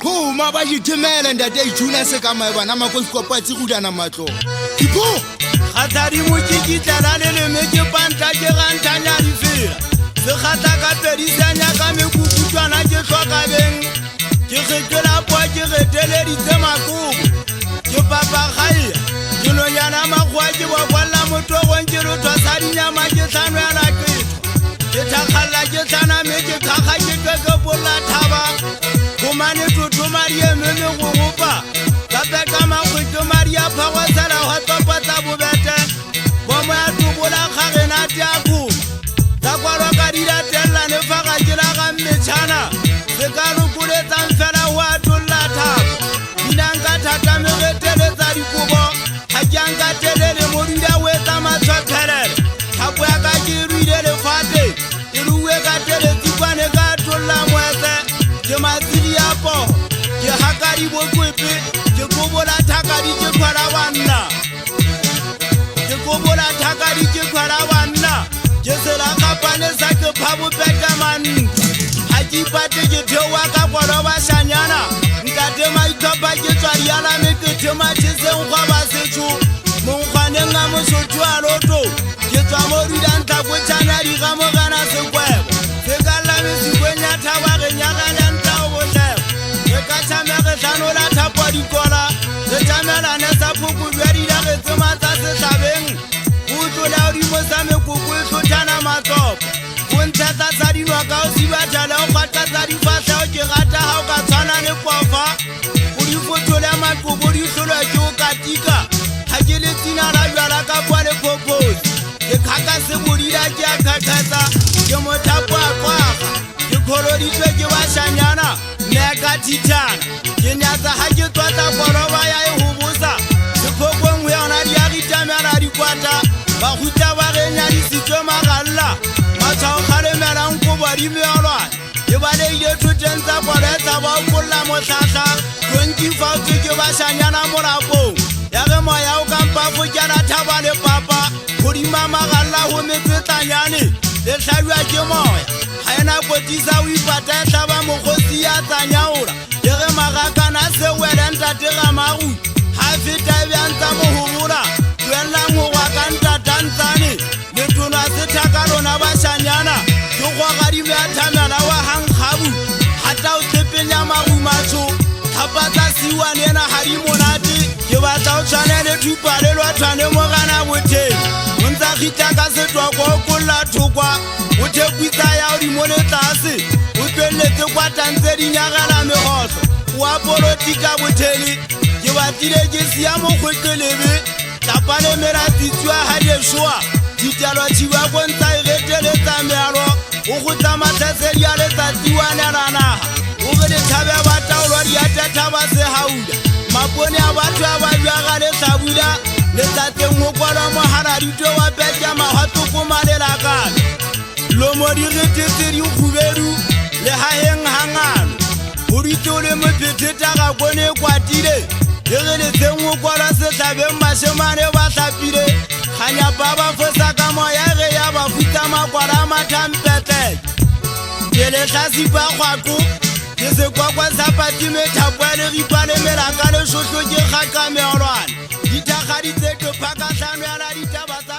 Kuma ba yitemela ndade Maichuna se ka maebana makoskopa tsigudana matlo. Kipo khathari mokikitla la le meke panta ke gantanya difela. Se khatha ka pedisanya ka mekukutwana ke hloka beng. Ke kgetela poa ke retele ditemakubo. Ke papa khaia. Ke nonyana magwa ke bo kwalla motogong ke rotwa sa dinyama ke tlhano ya laketho. Ke thakgalla ke tlhana me ke khakga ke bolla thaba. Kumane tutu Maria meme go gopa. Ka peka magwetlo Maria phagwa sala wa topatsa bobete. Bomo ya tubola kgagena tiaku. Ka kwalo ka dira tella ne faga ke la ga Maichuna. Se ka rukuletsa fela wa tulla thaba. Dinanga thata me reteletsa dikobo. Ha janga telele modira wetsa matshwaphelele. Thapo ya ka ke ruile le fate. Ke ruwe ka tele tikwane ka tulla mwetse. Ke matsili ya po. Ke hakari bokwepe. Ke kobola thakadi ke khwala wanna. Ke kobola thakadi ke khwala wanna. Ke sela kapane sa ke phabu peka man. Ha ke pate ke thewa ka kwalo ba shanyana. Ntate maitopa ke tswariana me ke thema tseng kwa ba setso. Monkwane nga mosotho a loto. Ke tswa mo ridanta go tshana di ga mogana se kwebo. Se ka la me sikwenya thaba re nyagana nta o botlebo. Ke ka tshamega tlanola thapa dikola. Se tshamela ne sa phuku bjadi la ge tsema tsa setlhabeng. Go tlola o di mo sa mekoko e tlhothana matsopo. Go ntshetsa tsa dinwa ka o sibathala o kgatla tsa difatlhego ke gata ga o ka tshwana le pofa. O di fotole maqobo di tlholwa ke o katika. Ha ke le tsina la jwala ka kwa le phoposi. Ke khaka se bodila ke a kgakgatsa. Ke mothapo a kwaga. Ke kholoditswe ke bashanyana ne ka thithana. Ke nyatsa ha ke tswatsa koroba ya e ho bosa. Sephokong ho yona di a ritamela dikwata. Ba kgutla ba re nyadisitswe magalla. Matshwao kgalemela nkobo di meolwana. Ke baleile thoteng tsa koletsa ba o kolla motlhatlha. 25 ke bashanyana morapong. Ya ge moya o kampafo ke na thaba le papa. Godima magalla ho metsetlanyane. Le hlajwa ke moya. Ha ena kotisa o ipata e hlaba mokgosi ya tsanyaola. Ke ge magakana se wele ntate ga maru. Ha feta e bjantsa mohobola. Tloelang ho gwa ka ntatantsane. Letona se thaka lona bashanyana. Ke kgwagadimo ya thamela wa hangkgabu. Hata o tshepenya marumatsho. Thapatsa siwane ena ha di monate. Ke batla o tshwane le thupa le lwathwane mo gana botheng. O ntsa khitla ka setwako o kolla thokwa. O thekwitsa ya o di mo le tlase. O tswelletse kwa tantse di nyagela megotlo. O a polotika bothele. Ke batlile ke sia mokgwetlelebe. Tlapa le meratsitswa ha leshoa. Ditalo tšiwa go ntsa e reteletsa mealo. O gotla matlhesedi a letsatsiwane la naga. O ge lethabe ba taolwa di atatha ba se haula. Mapone a batho a ba jwaga le hlabula. Letsatseng ho kwala mohara ditwe wa petja mahatoko malelakana. Lomo di retetse di khubedu le haheng hangano. Ho ditlo le mophetheta ga bone kwatile. Le ge le tseng ho kwala setlhabeng mashemane ba hlapile. Khanya baba fosa ka moya ge ya ba futsa makwala mathampete. Ke le hlasipa kgwako. Ke se kwakwa sa patime thapo ya le ripa le melaka le shohlo ke kgaka meolwana. Dithakgadi tse ke phaka hlano ya la ditaba tsa